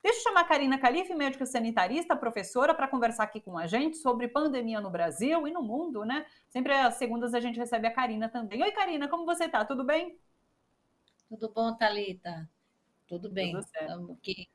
Deixa eu chamar a Karina Calife, médica sanitarista, professora, para conversar aqui com a gente sobre pandemia no Brasil e no mundo, né? Sempre às segundas a gente recebe a Karina também. Oi, Karina, como você tá? Tudo bem? Tudo bom, Thalita? Tudo Tudo bem. certo. Estamos aqui.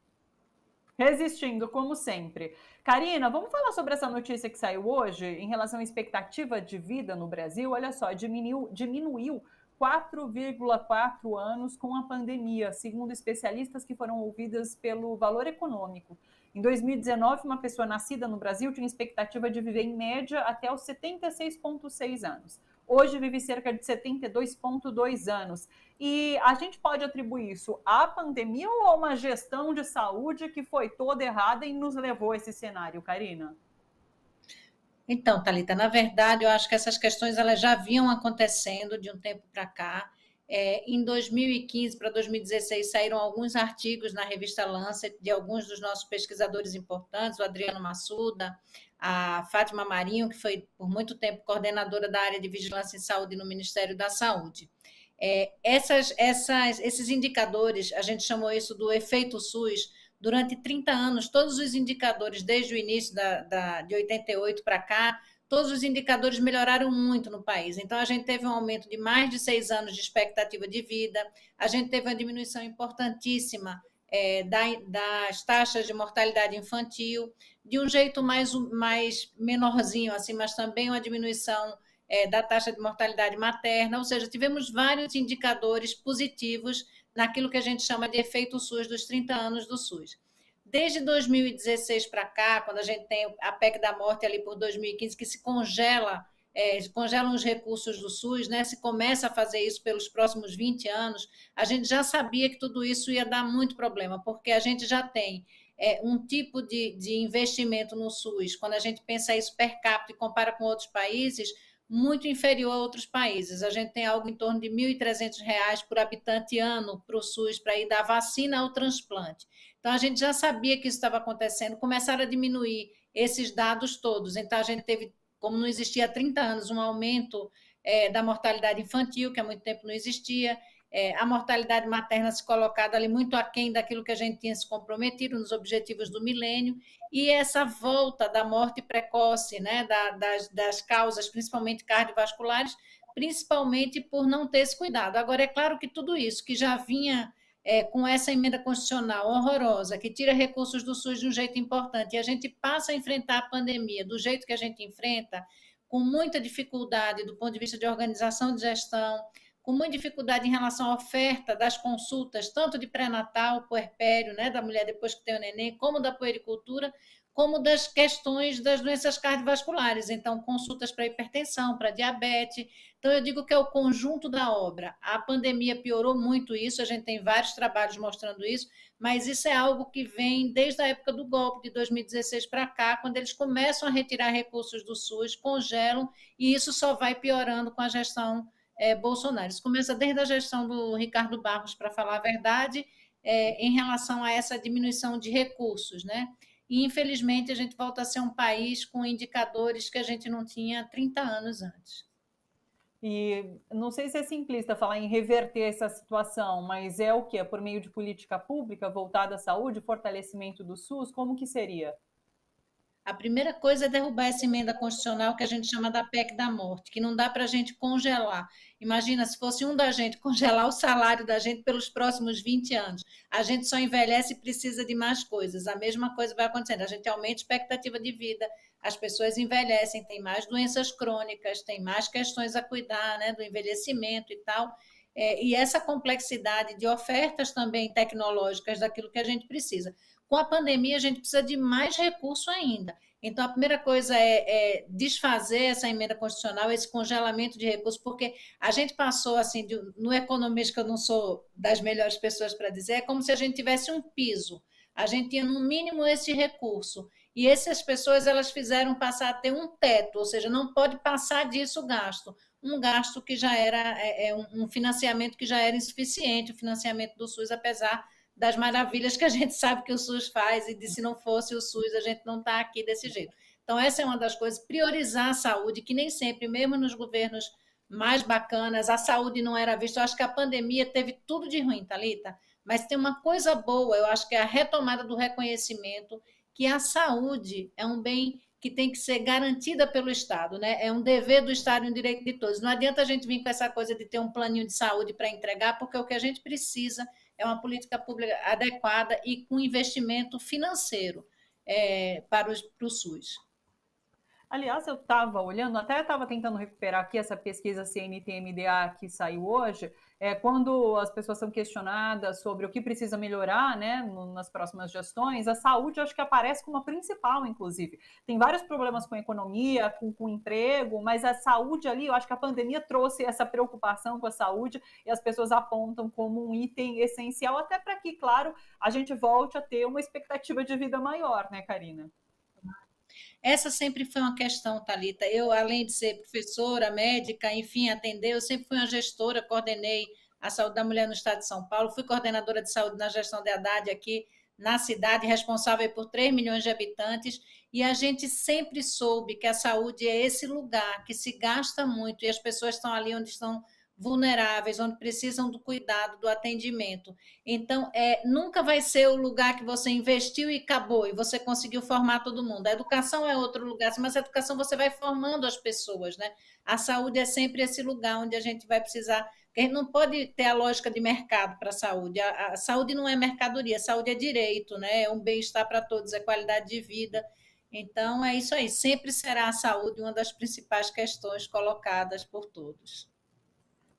Resistindo, como sempre. Karina, vamos falar sobre essa notícia que saiu hoje em relação à expectativa de vida no Brasil? Olha só, diminuiu 4,4 anos com a pandemia, segundo especialistas que foram ouvidas pelo Valor Econômico. Em 2019, uma pessoa nascida no Brasil tinha expectativa de viver em média até os 76,6 anos. Hoje vive cerca de 72,2 anos. E a gente pode atribuir isso à pandemia ou a uma gestão de saúde que foi toda errada e nos levou a esse cenário, Karina? Então, Thalita, na verdade, eu acho que essas questões elas já vinham acontecendo de um tempo para cá. Em 2015 para 2016 saíram alguns artigos na revista Lancet de alguns dos nossos pesquisadores importantes, o Adriano Massuda, a Fátima Marinho, que foi por muito tempo coordenadora da área de vigilância em saúde no Ministério da Saúde. Esses indicadores, a gente chamou isso do efeito SUS. Durante 30 anos, todos os indicadores, desde o início de 88 para cá, todos os indicadores melhoraram muito no país. Então, a gente teve um aumento de mais de 6 anos de expectativa de vida, a gente teve uma diminuição importantíssima das taxas de mortalidade infantil, de um jeito mais menorzinho, assim, mas também uma diminuição da taxa de mortalidade materna, ou seja, tivemos vários indicadores positivos naquilo que a gente chama de efeito SUS dos 30 anos do SUS. Desde 2016 para cá, quando a gente tem a PEC da morte ali por 2015, que se congelam os recursos do SUS, né? Se começa a fazer isso pelos próximos 20 anos, a gente já sabia que tudo isso ia dar muito problema, porque a gente já tem um tipo de investimento no SUS, quando a gente pensa isso per capita e compara com outros países, muito inferior a outros países. A gente tem algo em torno de R$ 1.300 por habitante ano para o SUS, para ir da vacina ao transplante. Então, a gente já sabia que isso estava acontecendo, começaram a diminuir esses dados todos. Então, a gente teve, como não existia há 30 anos, um aumento da mortalidade infantil, que há muito tempo não existia, a mortalidade materna se colocada ali muito aquém daquilo que a gente tinha se comprometido nos objetivos do milênio, e essa volta da morte precoce, né, das causas, principalmente cardiovasculares, principalmente por não ter esse cuidado. Agora, é claro que tudo isso que já vinha com essa emenda constitucional horrorosa, que tira recursos do SUS de um jeito importante, e a gente passa a enfrentar a pandemia do jeito que a gente enfrenta, com muita dificuldade do ponto de vista de organização de gestão, com muita dificuldade em relação à oferta das consultas, tanto de pré-natal, puerpério, né, da mulher depois que tem o neném, como da puericultura, como das questões das doenças cardiovasculares. Então, consultas para hipertensão, para diabetes. Então, eu digo que é o conjunto da obra. A pandemia piorou muito isso, a gente tem vários trabalhos mostrando isso, mas isso é algo que vem desde a época do golpe de 2016 para cá, quando eles começam a retirar recursos do SUS, congelam, e isso só vai piorando com a gestão Bolsonaro. Isso começa desde a gestão do Ricardo Barros, para falar a verdade, em relação a essa diminuição de recursos, né? E, infelizmente, a gente volta a ser um país com indicadores que a gente não tinha há 30 anos antes. E não sei se é simplista falar em reverter essa situação, mas é o que? É por meio de política pública voltada à saúde, fortalecimento do SUS? Como que seria? A primeira coisa é derrubar essa emenda constitucional que a gente chama da PEC da morte, que não dá para a gente congelar. Imagina se fosse um da gente congelar o salário da gente pelos próximos 20 anos. A gente só envelhece e precisa de mais coisas. A mesma coisa vai acontecendo. A gente aumenta a expectativa de vida, as pessoas envelhecem, tem mais doenças crônicas, tem mais questões a cuidar, né, do envelhecimento e tal. E essa complexidade de ofertas também tecnológicas daquilo que a gente precisa. Com a pandemia, a gente precisa de mais recurso ainda. Então, a primeira coisa é desfazer essa emenda constitucional, esse congelamento de recursos, porque a gente passou, assim, no economista, que eu não sou das melhores pessoas para dizer, é como se a gente tivesse um piso. A gente tinha, no mínimo, esse recurso. E essas pessoas, elas fizeram passar a ter um teto, ou seja, não pode passar disso o gasto. Um gasto que já era, um financiamento que já era insuficiente, o financiamento do SUS, apesar das maravilhas que a gente sabe que o SUS faz e de se não fosse o SUS a gente não está aqui desse jeito. Então essa é uma das coisas, priorizar a saúde, que nem sempre, mesmo nos governos mais bacanas, a saúde não era vista. Eu acho que a pandemia teve tudo de ruim, Thalita, Mas tem uma coisa boa, eu acho que é a retomada do reconhecimento que a saúde é um bem que tem que ser garantida pelo Estado, né? É um dever do Estado e um direito de todos. Não adianta a gente vir com essa coisa de ter um planinho de saúde para entregar, porque o que a gente precisa é uma política pública adequada e com investimento financeiro para o SUS. Aliás, eu estava olhando, até estava tentando recuperar aqui essa pesquisa CNT-MDA que saiu hoje, quando as pessoas são questionadas sobre o que precisa melhorar, né, nas próximas gestões, a saúde acho que aparece como a principal, inclusive. Tem vários problemas com a economia, com emprego, mas a saúde ali, eu acho que a pandemia trouxe essa preocupação com a saúde e as pessoas apontam como um item essencial, até para que, claro, a gente volte a ter uma expectativa de vida maior, né, Karina? Essa sempre foi uma questão, Thalita. Eu, além de ser professora, médica, enfim, atender, eu sempre fui uma gestora, coordenei a saúde da mulher no estado de São Paulo, fui coordenadora de saúde na gestão de Haddad aqui na cidade, responsável por 3 milhões de habitantes, e a gente sempre soube que a saúde é esse lugar que se gasta muito e as pessoas estão ali onde estão vulneráveis, onde precisam do cuidado, do atendimento. Então, nunca vai ser o lugar que você investiu e acabou, e você conseguiu formar todo mundo. A educação é outro lugar, mas a educação você vai formando as pessoas, né? A saúde é sempre esse lugar onde a gente vai precisar. Porque a gente não pode ter a lógica de mercado para a saúde. A saúde não é mercadoria, a saúde é direito, né? É um bem-estar para todos, é qualidade de vida. Então, é isso aí. Sempre será a saúde uma das principais questões colocadas por todos.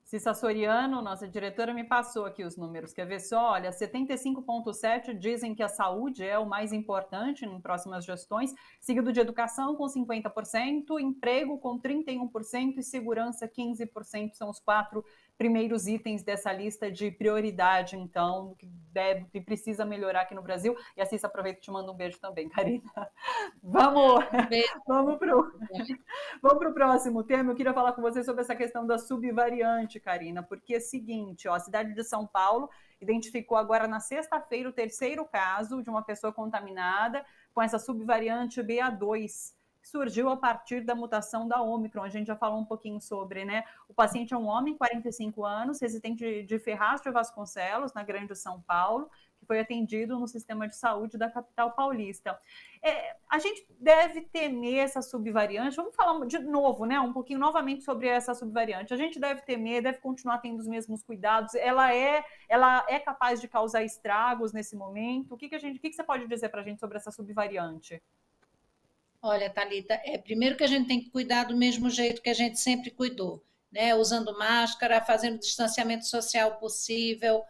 Cissa Soriano, nossa diretora, me passou aqui os números. Quer ver só? Olha, 75,7% dizem que a saúde é o mais importante em próximas gestões, seguido de educação com 50%, emprego com 31% e segurança 15%. São os quatro primeiros itens dessa lista de prioridade, então, que deve e precisa melhorar aqui no Brasil. E a Cissa, aproveita e te manda um beijo também, Karina. Vamos, vamos para o próximo tema. Eu queria falar com você sobre essa questão da subvariante, Karina, porque é o seguinte, ó, a cidade de São Paulo identificou agora na sexta-feira o terceiro caso de uma pessoa contaminada com essa subvariante BA2, que surgiu a partir da mutação da Ômicron. A gente já falou um pouquinho sobre, né? O paciente é um homem, 45 anos, residente de Ferraz de Vasconcelos, na Grande São Paulo, que foi atendido no sistema de saúde da capital paulista. A gente deve temer essa subvariante. Vamos falar de novo, né? Um pouquinho novamente sobre essa subvariante. A gente deve temer, deve continuar tendo os mesmos cuidados. Ela é capaz de causar estragos nesse momento. O que você pode dizer para a gente sobre essa subvariante? Olha, Thalita, primeiro que a gente tem que cuidar do mesmo jeito que a gente sempre cuidou, né? Usando máscara, fazendo o distanciamento social possível,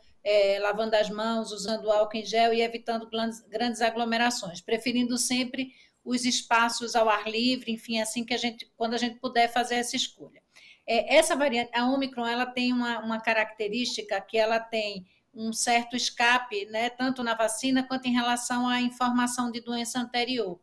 lavando as mãos, usando álcool em gel e evitando grandes aglomerações, preferindo sempre os espaços ao ar livre, enfim, assim que quando a gente puder fazer essa escolha. Essa variante, a Omicron, ela tem uma característica que ela tem um certo escape, né, tanto na vacina quanto em relação à informação de doença anterior.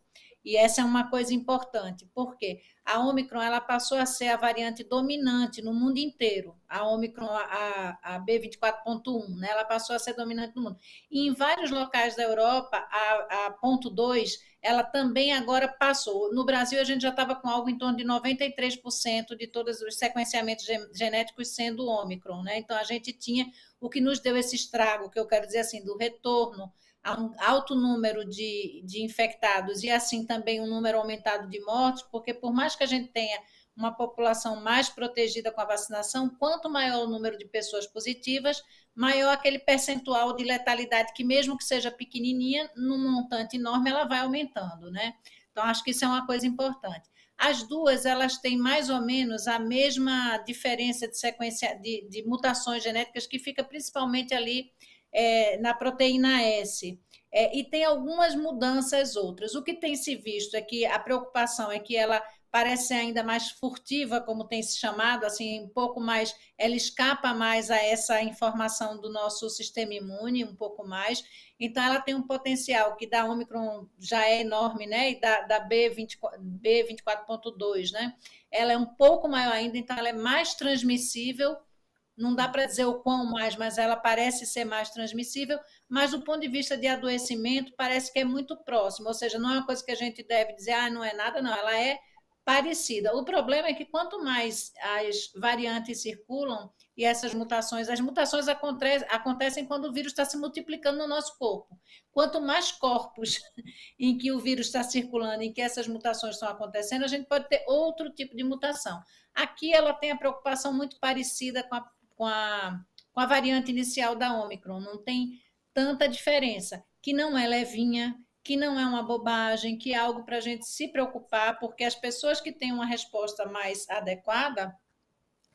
E essa é uma coisa importante, porque a Omicron ela passou a ser a variante dominante no mundo inteiro. A Omicron, a B24.1, né, ela passou a ser dominante no mundo. E em vários locais da Europa, a ponto 2, ela também agora passou. No Brasil, a gente já estava com algo em torno de 93% de todos os sequenciamentos genéticos sendo Omicron, né? Então, a gente tinha o que nos deu esse estrago, que eu quero dizer assim, do retorno a um alto número de infectados e assim também um número aumentado de mortes, porque por mais que a gente tenha uma população mais protegida com a vacinação, quanto maior o número de pessoas positivas, maior aquele percentual de letalidade que mesmo que seja pequenininha, num montante enorme, ela vai aumentando, né? Então, acho que isso é uma coisa importante. As duas, elas têm mais ou menos a mesma diferença de sequência de mutações genéticas que fica principalmente ali na proteína S. E tem algumas mudanças outras. O que tem se visto é que a preocupação é que ela parece ser ainda mais furtiva, como tem se chamado, assim, um pouco mais, ela escapa mais a essa informação do nosso sistema imune, um pouco mais. Então, ela tem um potencial que da Omicron já é enorme, né? E da B24.2, né? Ela é um pouco maior ainda, então ela é mais transmissível. Não dá para dizer o quão mais, mas ela parece ser mais transmissível, mas do ponto de vista de adoecimento, parece que é muito próximo, ou seja, não é uma coisa que a gente deve dizer, não é nada, não, ela é parecida. O problema é que quanto mais as variantes circulam e essas mutações, as mutações acontecem quando o vírus está se multiplicando no nosso corpo. Quanto mais corpos em que o vírus está circulando, em que essas mutações estão acontecendo, a gente pode ter outro tipo de mutação. Aqui ela tem a preocupação muito parecida com a variante inicial da Omicron, não tem tanta diferença, que não é levinha, que não é uma bobagem, que é algo para a gente se preocupar, porque as pessoas que têm uma resposta mais adequada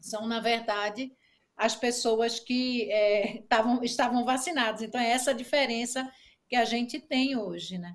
são, na verdade, as pessoas que estavam vacinadas. Então, é essa a diferença que a gente tem hoje, né?